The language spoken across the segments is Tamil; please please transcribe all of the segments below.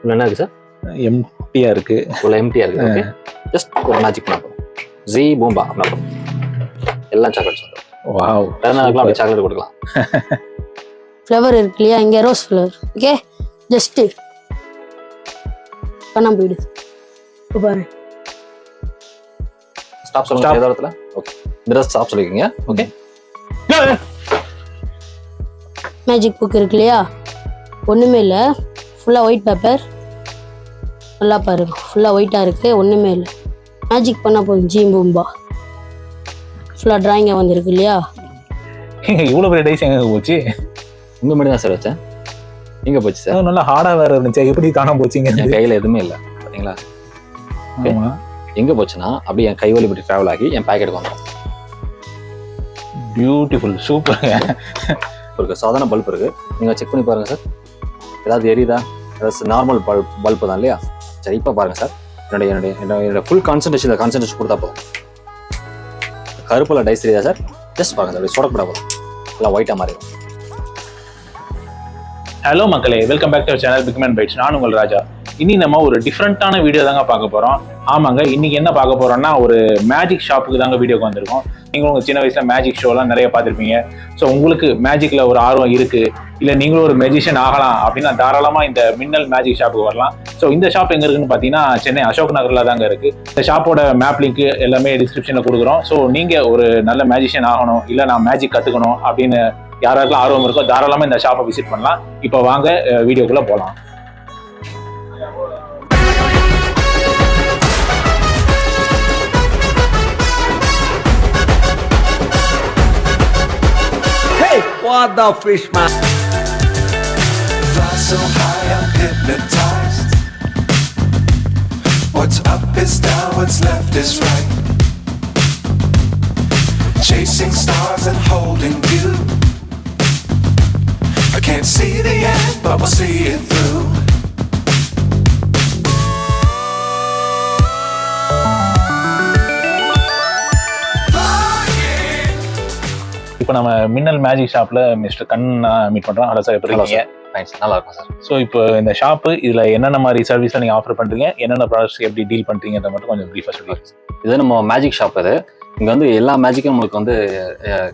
என்ன இருக்குது சார்? எம்டியா இருக்கு. இவ்வளோ எம்டியா இருக்குது. ஓகே, ஜஸ்ட் ஒரு மேஜிக் பண்ண போதும். ஜி பூம்பா அப்படின்னா போதும், எல்லாம் சாக்லேட்ஸ் வந்துடும். வாவ், பிறந்தநாளுக்குலாம் அப்படி சாக்லேட் கொடுக்கலாம். ஃப்ளவர் இருக்கு இல்லையா, இங்கே ரோஸ் ஃப்ளவர். ஓகே, ஜஸ்ட்டு பண்ண போயிடுது. இப்போ பாரு, ஸ்டாப் சொல்லுங்க ஏதோ இடத்துல. ஓகே, இந்த ஸ்டாப் சொல்லிக்கோங்க. ஓகே, மேஜிக் புக் இருக்கு இல்லையா, ஒன்றுமே இல்லை, ஃபுல்லாக ஒயிட் பேப்பர். நல்லா பாருங்க, ஃபுல்லாக ஒயிட்டாக இருக்குது, ஒன்றுமே இல்லை. மேஜிக் பண்ணால் போதும், ஜீ பூம்பா. ஃபுல்லாக ட்ராயிங்காக வந்துருக்கு இல்லையா. இவ்வளோ பெரிய டைஸ் எங்கே போச்சு? உங்கள் மட்டும் தான் சார் வச்சேன். எங்கே போச்சு சார்? நல்லா ஹார்டாக வேறு இருந்துச்சு, எப்படி காணாம போச்சுங்க? என் கையில் எதுவுமே இல்லை பார்த்தீங்களா. எங்கே போச்சுன்னா அப்படியே என் கைவலி இப்படி ட்ராவல் ஆகி என் பேக்கெட்டுக்கு வந்துடும். பியூட்டிஃபுல், சூப்பருங்க. ஒரு சாதாரண பல்ப் இருக்குது, நீங்கள் செக் பண்ணி பாருங்கள் சார். ஏதாவது எரியுதா? ஏதாவது நார்மல் பல்ப்பு தான் இல்லையா? சரி, இப்போ பாருங்கள் சார். என்னுடைய ஃபுல் கான்சன்ட்ரேஷன் கொடுத்தா போதும். கருப்பில் டைஸ் தெரியுதா சார்? ஜஸ்ட் பாருங்கள் சார், அப்படி சொடக்கூட போதும், எல்லாம் ஒயிட்டாக மாறிடும். ஹலோ மக்களே, welcome back to our channel Big Man Bites. நான் உங்கள் ராஜா. இனி நம்ம ஒரு டிஃப்ரெண்ட்டான வீடியோ தாங்க பார்க்க போகிறோம். ஆமாங்க, இன்னைக்கு என்ன பார்க்க போகிறோம்னா ஒரு மேஜிக் ஷாப்புக்கு தாங்க வீடியோக்கு வந்திருக்கோம். நீங்கள் உங்கள் சின்ன வயசில் மேஜிக் ஷோலாம் நிறைய பார்த்துருப்பீங்க. ஸோ உங்களுக்கு மேஜிக்கில் ஒரு ஆர்வம் இருக்குது, இல்லை நீங்களும் ஒரு மெஜிஷியன் ஆகலாம் அப்படின்னா தாராளமாக இந்த மின்னல் மேஜிக் ஷாப்புக்கு வரலாம். ஸோ இந்த ஷாப் எங்கே இருக்குன்னு பார்த்தீங்கன்னா சென்னை அசோக் நகரில் தாங்க இருக்குது. இந்த ஷாப்போட மேப் லிங்க் எல்லாமே டிஸ்கிரிப்ஷனில் கொடுக்குறோம். ஸோ நீங்கள் ஒரு நல்ல மேஜிஷியன் ஆகணும், இல்லை நான் மேஜிக் கற்றுக்கணும் அப்படின்னு யாராருக்கும் ஆர்வம் இருக்கோ தாராளமாக இந்த ஷாப்பை விசிட் பண்ணலாம். இப்போ வாங்க வீடியோக்குள்ளே போகலாம். What the fish, man? Fly so high, I'm hypnotized. What's up is down, what's left is right. Chasing stars and holding you. I can't see the end, but we'll see it through. இப்போ நம்ம மின்னல் மேஜிக் ஷாப்ல மிஸ்டர் கண்ணா மீட் பண்றோம். ஹலோ சார், எப்படி இருக்கீங்க? நல்லா இருக்கும் சார். ஸோ இப்போ இந்த ஷாப்பு இதுல என்னென்ன மாதிரி சர்வீஸ்லாம் நீங்க ஆஃபர் பண்றீங்க, என்னென்ன ப்ராடக்ட்ஸ் எப்படி டீல் பண்றீங்கன்ற மட்டும் கொஞ்சம் ப்ரீஃபாக சொல்லுங்க. இது நம்ம மேஜிக் ஷாப். இது இங்கே வந்து எல்லா மேஜிக்கும் நம்மளுக்கு வந்து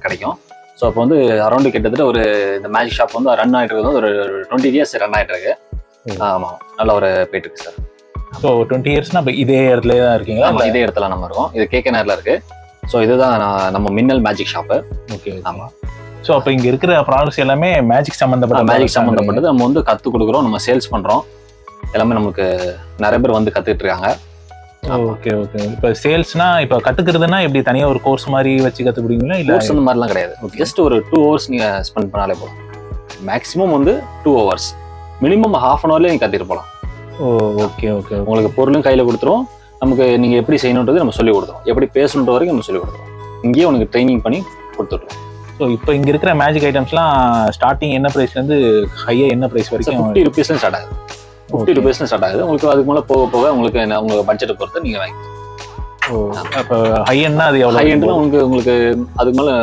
கிடைக்கும். ஸோ அப்போ வந்து அரௌண்டு கிட்டத்தட்ட ஒரு இந்த மேஜிக் ஷாப் வந்து ரன் ஆகிட்டு இருக்குது, ஒரு 20 years ரன் ஆகிட்டு இருக்கு. ஆமாம், நல்ல ஒரு போயிட்டு இருக்கு சார். ஸோ 20 yearsனா இப்போ இதே இடத்துல தான் இருக்கீங்களா? ஆமாம், இதே இடத்துல நம்ம இருக்கோம். இது கேகே நகர்ல இருக்கு. ஸோ இதுதான் நம்ம மின்னல் மேஜிக் ஷாப்பு. ஓகே, ஆமாம். ஸோ அப்போ இங்கே இருக்கிற ப்ராடக்ட்ஸ் எல்லாமே மேஜிக் சம்மந்தப்பட்டது. நம்ம வந்து கற்றுக் கொடுக்குறோம், நம்ம சேல்ஸ் பண்ணுறோம். எல்லாமே நமக்கு நிறைய பேர் வந்து கற்றுக்கிட்டு இருக்காங்க. Okay okay. இப்போ சேல்ஸ்னா இப்போ கற்றுக்கிறதுனா எப்படி தனியாக ஒரு கோர்ஸ் மாதிரி வச்சு கற்றுக்குறீங்களா? இல்லை கோர்ஸ் அந்த மாதிரிலாம் கிடையாது. ஜஸ்ட் ஒரு 2 hours நீங்கள் ஸ்பெண்ட் பண்ணாலே போதும். மேக்ஸிமம் வந்து 2 hours, மினிமம் ½ hourலேயே நீங்கள் கற்றுட்டு போகலாம். Okay okay. உங்களுக்கு பொருளும் கையில் கொடுத்துரும், நமக்கு நீங்கள் எப்படி செய்யணுன்றது நம்ம சொல்லிக் கொடுத்துரும், எப்படி பேசணுன்ற வரைக்கும் நம்ம சொல்லிக் கொடுத்துரும். இங்கேயே உனக்கு ட்ரைனிங் பண்ணி கொடுத்துட்றோம். ஸோ இப்போ இங்கே இருக்கிற மேஜிக் ஐட்டம்ஸ்லாம் ஸ்டார்டிங் என்ன ப்ரைஸ்லேருந்து ஹையாக என்ன ப்ரைஸ் வரைக்கும்? 50 rupees ஸ்டார்ட் ஆகுது. 50 rupees ஸ்டார்ட் ஆகுது. உங்களுக்கு அதுக்கு மேலே போக போக உங்களுக்கு என்ன உங்கள் பட்ஜெட்டை பொறுத்து நீங்கள் வாங்கிக்கலாம். அப்போ ஹை எண்ட்னா அது எவ்வளோ? ஹை எண்ட்னா உங்களுக்கு அதுக்கு மேலே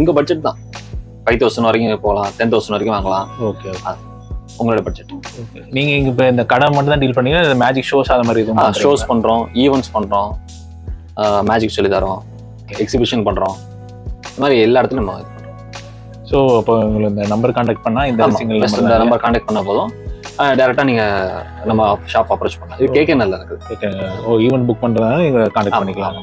உங்கள் பட்ஜெட் தான். 5000 வரைக்கும் போகலாம், 10,000 வரைக்கும் வாங்கலாம். ஓகே, உங்களோட பட்ஜெட். நீங்கள் இங்கே இப்போ இந்த கடை மட்டும் தான் டீல் பண்ணீங்க, மேஜிக் ஷோஸ் அது மாதிரி எதுவும்? ஷோஸ் பண்ணுறோம், ஈவெண்ட்ஸ் பண்ணுறோம், மேஜிக் சொல்லி தரோம், எக்ஸிபிஷன் பண்ணுறோம். இந்த மாதிரி எல்லா இடத்துலையும் நம்ம இது பண்ணுறோம். ஸோ அப்போ உங்களுக்கு இந்த நம்பர் கான்டாக்ட் பண்ணால் இந்த நம்பர் கான்டாக்ட் பண்ணால் போதும், டேரெக்டாக நீங்கள் நம்ம ஷாப் அப்ரோச் பண்ணலாம். இது கேகே நல்லா இருக்குது. ஈவெண்ட் புக் பண்ணுறதுனால நீங்கள் கான்டாக்ட் பண்ணிக்கலாம்.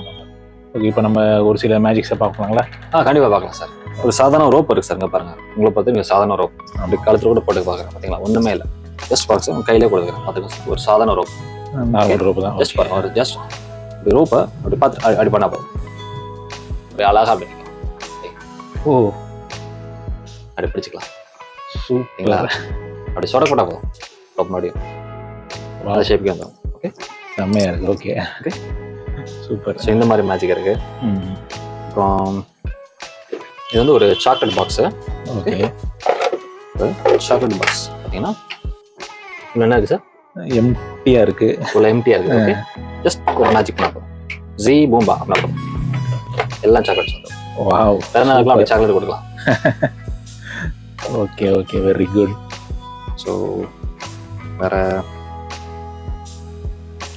ஓகே, இப்போ நம்ம ஒரு சில மேஜிக்ஸை பார்க்கலாங்களா? கண்டிப்பாக பார்க்கலாம் சார். ஒரு சாதாரண ரோப் இருக்குது சார், இங்கே பாருங்கள். உங்களை பார்த்து நீங்கள் சாதாரண ரோப் அப்படி கழுத்துல கூட போட்டு பார்க்குறேன். பார்த்தீங்களா, ஒன்றுமே இல்லை. ஜஸ்ட் பார்க்க சார், கையிலே கொடுக்குறேன். பார்த்துக்கலாம், ஒரு சாதாரண ரோப், நார்மல் ரோப் தான். ஜஸ்ட் பாருங்கள், ஒரு ஜஸ்ட் இப்படி ரோப்பை அப்படி பார்த்து அப்படி பண்ணால் போதும். அப்படி அழகாக அப்படி நிற்கும். அப்படி பிடிச்சிக்கலாம். சூப்பரா. அப்படி சொடக்கூட போதும், ரோப் மறுபடியும் அந்த ஷேப்புக்கு வந்துடும். ஓகே, செம்மையாக இருக்குது. Okay okay, super. ஸோ இந்த மாதிரி மேஜிக் இருக்குது. அப்புறம் இது வந்து ஒரு chocolate box. Okay, chocolate box பார்த்தீங்கன்னா என்ன இருக்குது சார்? எம்டியாக இருக்குது. இவ்வளோ எம்டியாக இருக்குது. ஓகே, ஜஸ்ட் ஒரு மேஜிக் பண்ண போதும். ஜி பூம்பா அப்படின்னா போதும், எல்லாம் சாக்லேட்ஸ் வந்துடும். வாவ், பிறந்தநாளுக்குலாம் அப்படி சாக்லேட் கொடுக்கலாம். Okay okay, very good. So வேற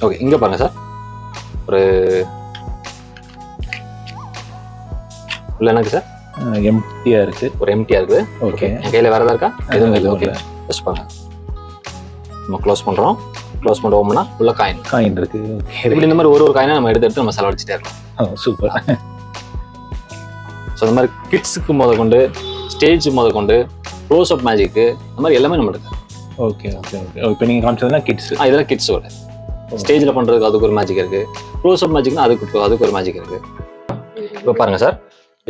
ஓகே இங்க பாருங்க சார் ஒரு உள்ள எனக்கு சார் எம்டியா இருக்கு. ஒரு எம்டியா இருக்குது. ஓகே. என் கையில வேற ஏதாவது இருக்கா? எதுவும் இல்லை. ஓகே இல்ல. ஜஸ்ட் பாருங்க. நம்ம க்ளோஸ் பண்றோம். க்ளோஸ் பண்ணிட்டு ஓம்னா உள்ள காயின் இருக்கு. இப்படி இந்த மாதிரி ஒரு காயினை நம்ம எடுத்து நம்ம செலவழிச்சிட்டே இருக்கோம். சூப்பர். ஸோ இந்த மாதிரி கிட்ஸுக்கு முத கொண்டு ஸ்டேஜ் முத கொண்டு க்ளோஸ் அப் மேஜிக்கு இந்த மாதிரி எல்லாமே நம்ம இருக்கு. Okay okay okay. இப்போ நீங்கள் காமிச்சதுன்னா கிட்ஸ். இதெல்லாம் கிட்ஸோட ஸ்டேஜில் பண்ணுறதுக்கு அதுக்கு ஒரு மேஜிக் இருக்குது. க்ளோஸ் அப் மேஜிக்னா அதுக்கு ஒரு மேஜிக் இருக்குது. இப்போ பாருங்கள் சார்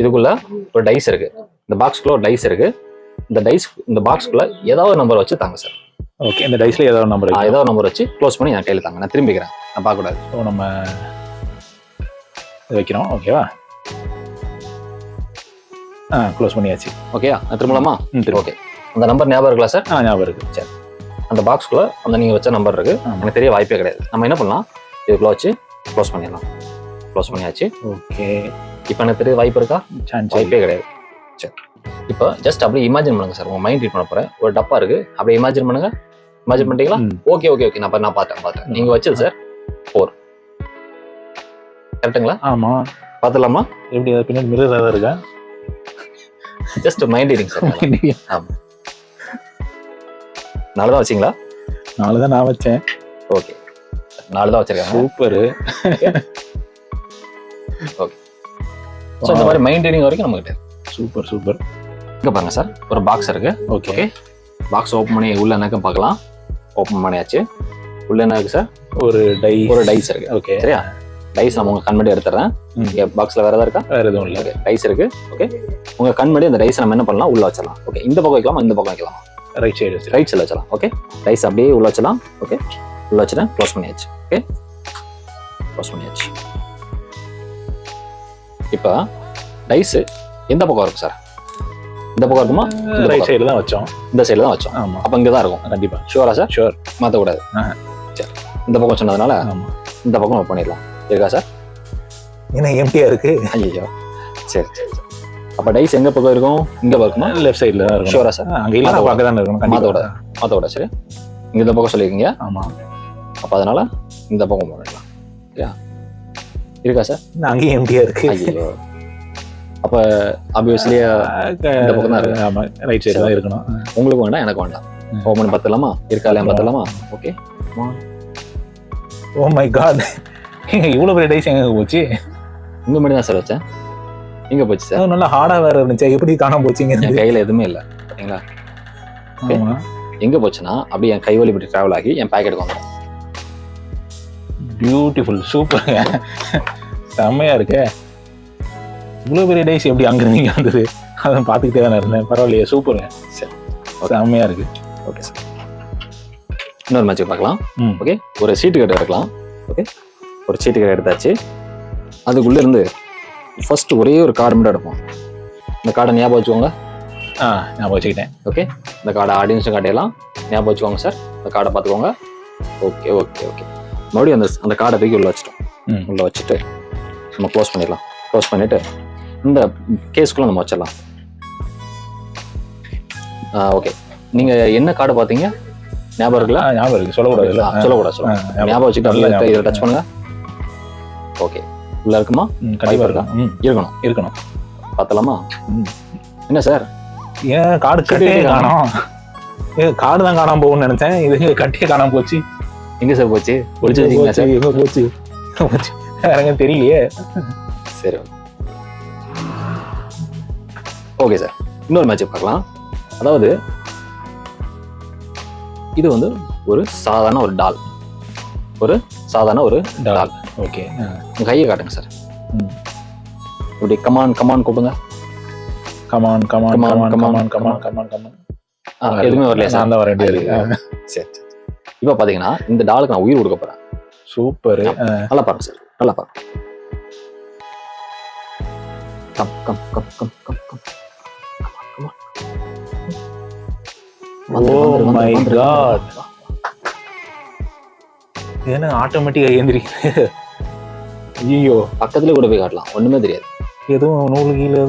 இதுக்குள்ள ஒரு டைஸ் இருக்குது. இந்த பாக்ஸ்குள்ளே ஒரு டைஸ் இருக்குது. இந்த பாக்ஸ்குள்ளே ஏதாவது ஒரு நம்பர் வச்சு தாங்க சார். ஓகே. இந்த டைஸில் ஏதாவது ஒரு நம்பர் ஏதாவது ஒரு நம்பர் வச்சு க்ளோஸ் பண்ணி என் கையில் தாங்க. நான் திரும்பிக்கிறேன், நான் பார்க்கக்கூடாது. ஸோ நம்ம வைக்கிறோம். ஓகேவா? க்ளோஸ் பண்ணியாச்சு. ஓகேயா? நான் திரும்பலாமா? திரும்ப. ஓகே. அந்த நம்பர் ஞாபகம் இருக்குல்ல சார்? ஞாபகம் இருக்கு. சரி. அந்த பாக்ஸ்குள்ளே அந்த நீங்கள் வச்ச நம்பர் இருக்குது. எனக்கு தெரிய வாய்ப்பே கிடையாது. நம்ம என்ன பண்ணலாம், இதுக்குள்ளே வச்சு க்ளோஸ் பண்ணிடலாம். க்ளோஸ் பண்ணியாச்சு. ஓகே. இப்போ எனக்கு தெரிய வாய்ப்பு இருக்கா? வாய்ப்பே கிடையாது. சரி. இப்போ ஜஸ்ட் அப்படியே இமேஜின் பண்ணுங்க சார். உங்கள் மைண்ட் ரீட் பண்ண போகிறேன். ஒரு டப்பா இருக்குது, அப்படியே இமேஜின் பண்ணுங்க. இமேஜின் பண்ணிட்டீங்களா? Okay okay okay. நான் பார்த்தேன். நீங்கள் வச்சது சார் 4 கரெக்டுங்களா? ஆமாம். பார்த்துலாமா? எப்படி பின்னாடி மிரர் ஏதாவது இருக்கா? Just mind reading sir. ஆமாம். 4 தான் வச்சிங்களா? 4 தான் நான் வச்சேன். ஓகே. 4 தான் வச்சிருக்கேன். சூப்பரு. ஓகே. ஸோ இந்த மாதிரி மைண்ட் ரீடிங் வரைக்கும் நம்மகிட்ட. Super super. இங்கே பாருங்க சார் ஒரு பாக்ஸ் இருக்கு. ஓகே. ஓகே. பாக்ஸ் ஓப்பன் பண்ணி உள்ள என்னக்கும் பார்க்கலாம். ஓப்பன் பண்ணியாச்சு. உள்ள என்ன இருக்கு சார்? ஒரு டைஸ் இருக்கு. ஓகே. சரியா? டைஸ் நம்ம உங்க கண்மடி எடுத்துறேன். இங்கே பாக்ஸ்ல வேற ஏதாவது இருக்கா? வேற எதுவும் இல்லை. ஓகே. டைஸ் இருக்கு. ஓகே. உங்க கண்மடி அந்த டைஸ் நம்ம என்ன பண்ணலாம், உள்ள வச்சிடலாம். ஓகே. இந்த பக்கம் வைக்கலாமா, இந்த பக்கம் வைக்கலாமா? Right side. ரைட் சைடில் வச்சலாம். ஓகே. டைஸ் அப்படியே உள்ள வச்சலாம். ஓகே. உள்ள வச்சுட்டேன். க்ளோஸ் பண்ணியாச்சு. ஓகே. க்ளோஸ் பண்ணியாச்சு. இப்போ டைஸ் எந்த பக்கம் இருக்கு சார்? இந்த பக்கம் இருக்குமா? ரைட் சைடு தான் வச்சோம். இந்த சைடில் தான் வச்சோம். ஆமாம். அப்போ இங்கே தான் இருக்கும் கண்டிப்பாக. ஷூரா சார்? ஷூர். மாற்றக்கூடாது. சரி. இந்த பக்கம் சொன்னதுனால இந்த பக்கம் நம்ம பண்ணிடலாம். இருக்கா சார்? ஏன்னா எம்டியா இருக்கு. ஐயோ. சரி சரி. அப்போ டைஸ் எங்கே பக்கம் இருக்கும்? இங்கே இருக்குமா? லெஃப்ட் சைடில் தான் இருக்கும். ஷூரா சார்? அங்கே இல்லை, பார்க்க தானே இருக்கணும். மாற்றக்கூடாது. சரி. இங்கே இந்த பக்கம் சொல்லியிருக்கீங்க. ஆமாம். அப்போ அதனால இந்த பக்கம் பண்ணிடலாம். சரியா? இருக்கா சார்? அங்கேயும் எம்டியா இருக்கு. ஐயோ. அப்போ ஆப்வியஸ்லி இந்த பக்கம் தான் இருக்கு. ஆமாம். ரைட் சைடு தான் இருக்கணும். உங்களுக்கு வேண்டாம், எனக்கு வேண்டாம். ஓமன் பத்தலாமா? இருக்கா இல்லையா பத்தலாமா? ஓகே. Oh my God. இவ்வளோ பெரிய டைஸ் எங்கே போச்சு? உங்க மாதிரி தான் சார் வச்சேன். எங்க போச்சு சார்? நல்லா ஹார்டா வேற இருந்துச்சு. எப்படி காணாம போச்சுங்க? என் கையில எதுவுமே இல்லை. சரிங்களா? எங்க போச்சுன்னா அப்படியே என் கைவலி இப்படி டிராவல் ஆகி என் பேக்கெட்டுக்கு வந்துடும். பியூட்டிஃபுல். சூப்பருங்க. செம்மையா இருக்கே. இவ்வளோ பெரிய டைஸ் எப்படி அங்கிருந்தீங்க வந்தது? அதை பார்த்துக்கிட்டே தானே இருந்தேன். பரவாயில்லையே. சூப்பருங்க. சரி. செம்மையா இருக்கு. Okay sir. இன்னொரு மேட்ச் பார்க்கலாம். ம். ஓகே. ஒரு சீட்டு கட்டை எடுக்கலாம். ஓகே. ஒரு சீட்டு கட்டை எடுத்தாச்சு. அதுக்குள்ள இருந்து ஃபர்ஸ்ட் ஒரே ஒரு கார்டு மட்டும் எடுப்போம். இந்த கார்டை ஞாபகம் வச்சுக்கோங்க. ஞாபகம் வச்சுக்கிட்டேன். ஓகே. இந்த கார்டை ஆடியன்ஸும் காட்டையெல்லாம் ஞாபகம் வச்சுக்கோங்க சார். இந்த கார்டை பார்த்துக்கோங்க. Okay okay okay. மறுபடியும் அந்த கார்டை தூக்கி உள்ள வச்சுட்டோம். உள்ள வச்சுட்டு நம்ம க்ளோஸ் பண்ணிடலாம். க்ளோஸ் பண்ணிட்டு இந்த கேஸ்க்குள்ள நம்ம வச்சிடலாம். ஓகே. நீங்க என்ன கார்டு பார்த்தீங்க? ஞாபகம் இருக்குல்ல? ஞாபகம் இருக்கு. சொல்லக்கூடாது. சொல்லக்கூடாது. ஞாபகம் வச்சுக்கிட்டு இதை டச் பண்ணுங்க. ஓகே. உள்ள இருக்குமா? கண்டிப்பா இருக்கா? இருக்கணும். பார்த்தலாமா? என்ன சார்? ஏன் கார்டு கட்டியே காணோம்? கார்டு தான் காணாம போகும்னு நினைச்சேன். இது கட்டியே காணாம போச்சு. எங்க சார் போச்சு? ஒளிச்சு வச்சீங்களா சார்? எங்க போச்சு? எனக்கு தெரியலையே. சரி. Okay sir. இன்னொரு மேட்ச் பார்க்கலாம். அதாவது இது வந்து ஒரு சாதாரண ஒரு டால். ஓகே. உங்க கையை காட்டுங்க சார். இப்படி கமான் கூப்பிடுங்க. எதுவுமே வரலையா சார்? அந்த வரேன். சரி. இப்போ பாத்தீங்கன்னா இந்த டாலுக்கு நான் உயிர் கொடுக்க போறேன். சூப்பர். நல்லா பாருங்க சார். நல்லா பாருங்க. Come come come come come come. Oh my God. ஏன்னா ஆட்டோமேட்டிக்கா ஏந்திரிக்குது. ஐயோ. பக்கத்துல கூட போய் காட்டலாம். ஒண்ணுமே தெரியாது. எதுவும் நூல் கீழே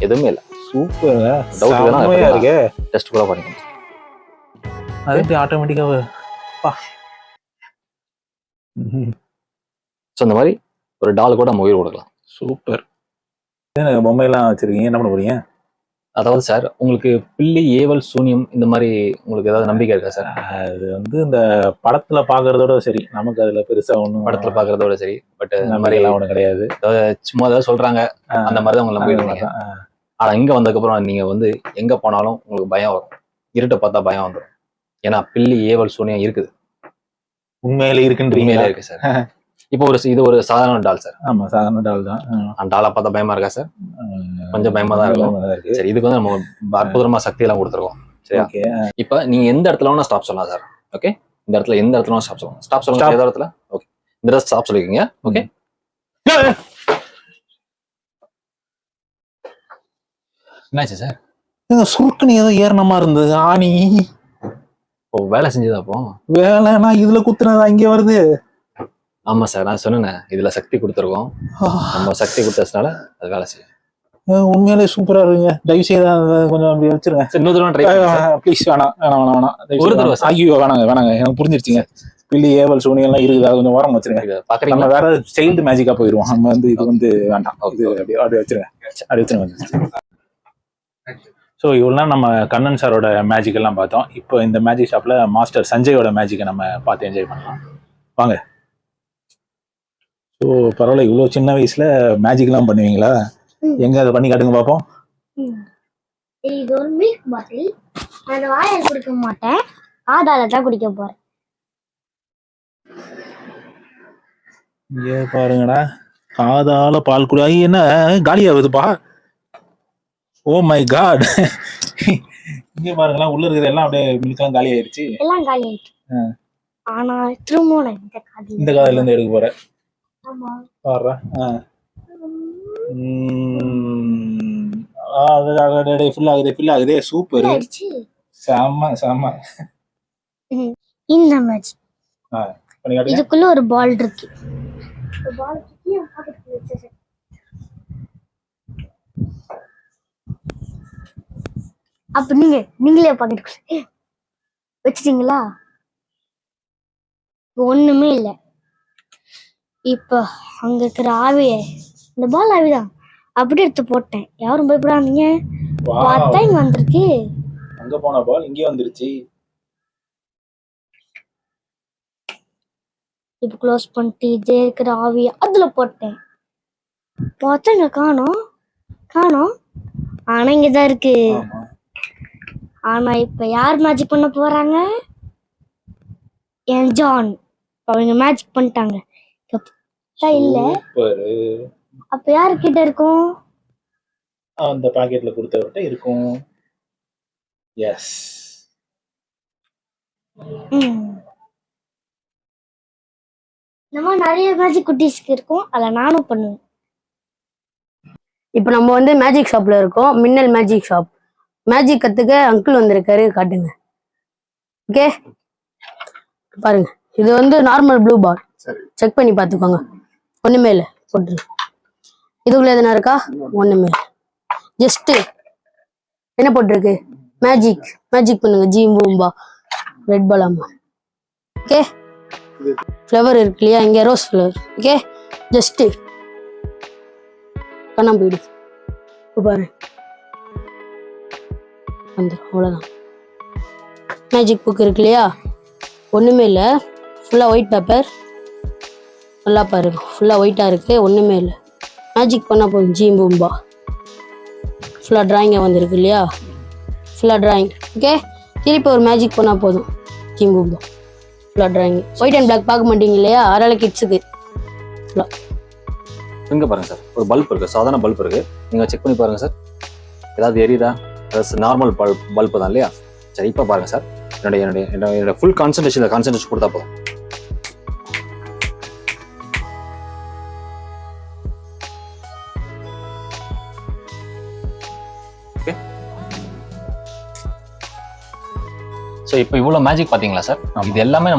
எதுவுமே இல்லை. சூப்பர். டவுட் இருக்கு. டெஸ்ட் கூட பண்ணிக்கணும். அது எப்படி ஆட்டோமேட்டிக்காக ஸோ இந்த மாதிரி ஒரு டால் கூட நம்ம உயிர் கொடுக்கலாம். சூப்பர். பொம்மையெல்லாம் வச்சிருக்கீங்க, என்ன பண்ண போறீங்க? அதாவது சார் உங்களுக்கு பில்லி ஏவல் சூனியம் இந்த மாதிரி உங்களுக்கு ஏதாவது நம்பிக்கை இருக்கா சார்? அது வந்து இந்த படத்துல பாக்குறதோட சரி, நமக்கு அதுல பெருசா ஒண்ணும் படத்துல பாக்குறதோட சரி, பட் இந்த நம்பிக்கை மாதிரி எல்லாம் ஒண்ணும் கிடையாது. சும்மா ஏதாவது சொல்றாங்க அந்த மாதிரி தான் உங்களை நம்பிடுவாங்க. ஆனா இங்க வந்ததுக்கு அப்புறம் நீங்க வந்து எங்க போனாலும் உங்களுக்கு பயம் வரும். இருட்டை பார்த்தா பயம் வந்துடும். ஏன்னா பில்லி ஏவல் சூனியம் இருக்குது, உண்மையில இருக்குன்றீங்க. உண்மையிலே இருக்கு சார். இப்போ இது ஒரு சாதாரண டால் சார். ஆமா, சாதாரண டால் தான். அந்த டாலை பார்த்தா பயமா இருக்கா சார்? கொஞ்சம் பயமா தான் இருக்கும். சரி, இதுக்கு வந்து நம்ம அற்புதமா சக்தி எல்லாம் கொடுத்துருக்கோம். சரியா? இப்ப நீங்க எந்த இடத்துல வேணா ஸ்டாப் சொல்லலாம் சார். ஓகே, இந்த இடத்துல எந்த இடத்துல வேணா ஸ்டாப் சொல்லலாம். ஸ்டாப் சொல்லுங்க. எந்த இடத்துல? ஓகே, இந்த இடத்துல ஸ்டாப் சொல்லிக்கீங்க. ஓகே, என்னாச்சு சார்? சுருக்குன்னு ஏதோ ஏறனமா இருந்தது ஆணி. ஓ, வேலை செஞ்சதா? அப்போ வேலைனா இதுல குத்துனதா இங்க வருது. ஆமா சார், நான் சொன்னேன் இதுல சக்தி கொடுத்துருக்கோம். நம்ம சக்தி கொடுத்ததுனால அது வேலை செய்யும். உண்மையிலே சூப்பரா இருக்குங்க. தயவு செய்து கொஞ்சம் அப்படி வச்சிருங்க. இன்னொரு தடவை ட்ரை ப்ளீஸ். வேணாம். ஒரு தடவை ஐயோ, வேணாங்க. எனக்கு புரிஞ்சிருச்சுங்க. பில்லி ஏவல் சூனியம் எல்லாம் இருக்குது, அது கொஞ்சம் ஓரம் வச்சிருங்க. பாக்குறீங்க, நம்ம வேற சைல்டு மேஜிக்கா போயிருவோம். நம்ம வந்து இது வந்து வேண்டாம். இது அப்படியே வச்சிருங்க. ஸோ இவ்வளோ நம்ம கண்ணன் சாரோட மேஜிக் எல்லாம் பார்த்தோம். இப்போ இந்த மேஜிக் ஷாப்ல மாஸ்டர் சஞ்சயோட மேஜிக்கை நம்ம பார்த்து என்ஜாய் பண்ணலாம். வாங்க. ஸோ பரவாயில்ல, இவ்வளோ சின்ன வயசுல மேஜிக்லாம் பண்ணுவீங்களா? எங்க அதை பண்ணி காட்டுங்க பார்ப்போம். இது ஒரு மில்க் பாட்டில். நான் வாயால் குடிக்க மாட்டேன், காதால தான் குடிக்க போறேன். இங்க பாருங்கடா, காதால பால் குடி. என்ன காலி ஆகுதுப்பா? ஓ மை காட். இங்க பாருங்களா, உள்ள இருக்கிறது எல்லாம் அப்படியே மில்க்லாம் காலி ஆயிடுச்சு. எல்லாம் காலி ஆயிடுச்சு. ஆனா திரும்ப நான் இந்த காதுல இருந்து எடுக்க போறேன். ஆமா, பாருடா. ஃபுல் ஆகுதே. சூப்பர், செம்ம. இந்த மேட்ச் பண்ணி காட்டுங்க. இதுக்குள்ள ஒரு பால் இருக்கு. அப்ப நீங்களே பாக்கெட்டுக்குள்ள வச்சிட்டீங்களா? ஒண்ணுமே இல்லை. இப்ப அங்க இருக்கிற ஆவிய, இந்த பால் ஆவிதான், அப்படி எடுத்து போட்டேன். யாரும் பயப்படாதீங்க. பார்த்தா இங்க வந்திருக்கு. அங்க போன பால் இங்கே வந்துருச்சு. இப்ப க்ளோஸ் பண்ணிட்டு இதே இருக்கிற ஆவிய அதுல போட்டேன். பார்த்தா இங்க காணோம். ஆனா இங்கதான் இருக்கு. ஆனா இப்ப யார் மேஜிக் பண்ண போறாங்க? என் ஜான். அவங்க மேஜிக் பண்ணிட்டாங்க. இல்ல, அப்ப யாரு கிட்ட இருக்கும்? அந்த பாக்கெட்ல கொடுத்தவர்கிட்ட இருக்கும். எஸ். நம்ம நிறைய மேஜிக் குட்டீஸ்க்கு இருக்கும், அத நானும் பண்ணுவேன். இப்போ நம்ம வந்து மேஜிக் ஷாப்ல இருக்கோம், மின்னல் மேஜிக் ஷாப். மேஜிக் கத்துக்க அங்கிள் வந்திருக்காரு, காட்டுங்க. ஓகே, பாருங்க, இது வந்து நார்மல் ப்ளூ பால். செக் பண்ணி பார்த்துக்கோங்க, ஒண்ணுமே இல்லை. போட்டுருங்க. இதுக்குள்ள எதுனா இருக்கா? ஒண்ணுமே இல்லை. ஜஸ்ட் என்ன போட்டிருக்கு? மேஜிக் பண்ணுங்க. ஜீம் பூம்பா ரெட் பலாமா. ஓகே, ஃப்ளவர் இருக்கு இல்லையா, இங்க ரோஸ் ஃப்ளவர். ஓகே, ஜஸ்ட் கண்ணா போயிடுது. பாரு, வந்துடும், அவ்வளோதான். மேஜிக் புக் இருக்கு இல்லையா, ஒன்றுமே இல்லை. ஃபுல்லாக ஒயிட் பேப்பர். நல்லா பாருங்க, ஃபுல்லாக ஒயிட்டாக இருக்கு, ஒன்றுமே இல்லை. மேஜிக் பண்ணால் போதும். ஜீம் பூம்பா ஃபுல்லாக ட்ராயிங்காக வந்திருக்கு இல்லையா, ஃபுல்லாக ட்ராயிங். ஓகே, திருப்பி ஒரு மேஜிக் பண்ணால் போதும். ஜீம் பூம்பா ஃபுல்லாக ட்ராயிங். ஒயிட் அண்ட் பிளாக் பார்க்க மாட்டீங்க இல்லையா, அதனால கிட்ஸுக்கு ஃபுல்லாக. இங்க பாருங்க சார், ஒரு பல்ப் இருக்கு, சாதாரண பல்ப் இருக்கு. நீங்க செக் பண்ணி பாருங்க சார், ஏதாவது எரியுதா? நார்மல் பல்ப் தான் இல்லையா? சரி, இப்போ பாருங்க சார், என்னுடைய ஃபுல் கான்சன்ட்ரேஷன் கொடுத்தா போதும். ஓகே, ஸோ இப்போ இவ்வளோ மேஜிக் பார்த்தீங்களா சார்? இது எல்லாமே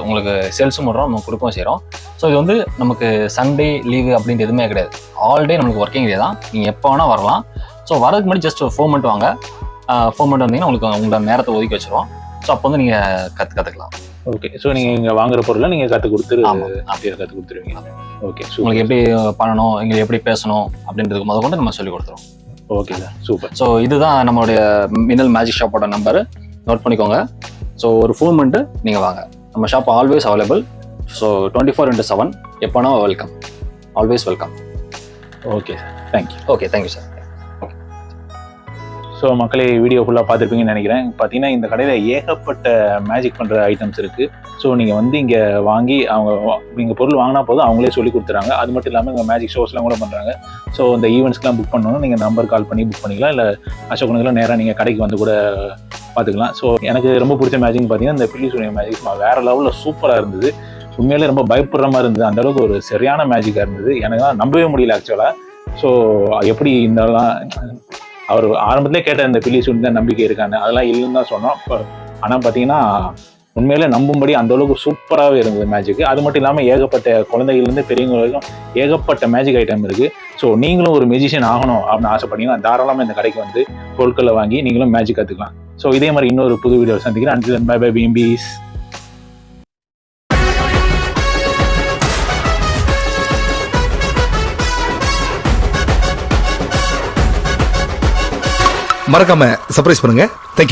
உங்களுக்கு சேல்ஸும் பண்ணுறோம், நம்ம கொடுக்கவும் செய்கிறோம். ஸோ இது வந்து நமக்கு சண்டே லீவு அப்படின்ட்டு எதுவுமே கிடையாது. ஆல் டே நம்மளுக்கு ஒர்க்கிங் டே தான். நீங்கள் எப்போ வேணால் வரலாம். ஸோ வரதுக்கு முன்னாடி ஜஸ்ட் ஒரு 4 மந்த் வாங்க. 4 மந்த் வந்தீங்கன்னா உங்களுக்கு உங்களோட நேரத்தை ஒதுக்கி வச்சுருவோம். ஸோ அப்போ வந்து நீங்கள் கற்றுக்கலாம். ஓகே. ஸோ நீங்கள் இங்கே வாங்குற பொருளை நீங்கள் கற்றுக் கொடுத்துரு ஆமாம். அப்படியே கற்றுக் கொடுத்துருவீங்க. ஓகே. உங்களுக்கு எப்படி பண்ணணும், எங்களுக்கு எப்படி பேசணும் அப்படின்றதுக்கு முத கொண்டு நம்ம சொல்லி கொடுத்துருவோம். Okay sir, super. ஸோ இதுதான் நம்மளுடைய மின்னல் மேஜிக் ஷாப்போட நம்பர், நோட் பண்ணிக்கோங்க. ஸோ ஒரு ஃபோன் பண்ணிட்டு நீங்கள் வாங்க. நம்ம ஷாப் ஆல்வேஸ் அவைலபிள். ஸோ 24/7 எப்போனா welcome, always welcome. Okay sir, thank you. Okay, thank you sir. So மக்களே, வீடியோ ஃபுல்லாக பார்த்துருப்பீங்கன்னு நினைக்கிறேன். பார்த்தீங்கன்னா இந்த கடையில் ஏகப்பட்ட மேஜிக் பண்ணுற ஐட்டம்ஸ் இருக்குது. ஸோ நீங்கள் வந்து இங்கே வாங்கி நீங்கள் பொருள் வாங்கினா போதும் அவங்களே சொல்லி கொடுத்துறாங்க. அது மட்டும் இல்லாமல் இங்கே மேஜிக் ஷோஸ்லாம் கூட பண்ணுறாங்க. ஸோ இந்த ஈவெண்ட்ஸ்லாம் புக் பண்ணணும், நீங்கள் நம்பர் கால் பண்ணி புக் பண்ணிக்கலாம். இல்லை அசோகனுக்குலாம் நேராக நீங்கள் கடைக்கு வந்து கூட பார்த்துக்கலாம். ஸோ எனக்கு ரொம்ப பிடிச்ச மேஜிக் பார்த்தீங்கன்னா இந்த பில்லி சூனியம் மேஜிக் வேறு லெவலில் சூப்பராக இருந்தது. உண்மையிலே ரொம்ப பயப்படுற மாதிரி இருந்தது. அந்தளவுக்கு ஒரு சரியான மேஜிக்காக இருந்தது. எனக்கு தான் நம்பவே முடியல ஆக்சுவலாக. ஸோ எப்படி இந்தலாம் அவர் ஆரம்பத்திலே கேட்ட இந்த பில்லி சூனி தான் நம்பிக்கை இருக்கான்னு, அதெல்லாம் இல்லைன்னு தான் சொன்னோம். ஆனால் பார்த்தீங்கன்னா உண்மையிலே நம்பும்படி அந்தளவுக்கு சூப்பராகவே இருந்தது மேஜிக்கு. அது மட்டும் இல்லாமல் ஏகப்பட்ட குழந்தைகள்லேருந்து பெரியவங்க வரைக்கும் ஏகப்பட்ட மேஜிக் ஐட்டம் இருக்குது. ஸோ நீங்களும் ஒரு மெஜிஷியன் ஆகணும் அப்படின்னு ஆசைப்பட்டீங்கன்னா தாராளமாக இந்த கடைக்கு வந்து பொருட்களை வாங்கி நீங்களும் மேஜிக் கற்றுக்கலாம். ஸோ இதே மாதிரி இன்னொரு புது வீடியோ சந்திக்கிறேன். until then, bye bye BMBs. மறக்காம சர்ப்ரைஸ் பண்ணுங்க. தேங்க்யூ.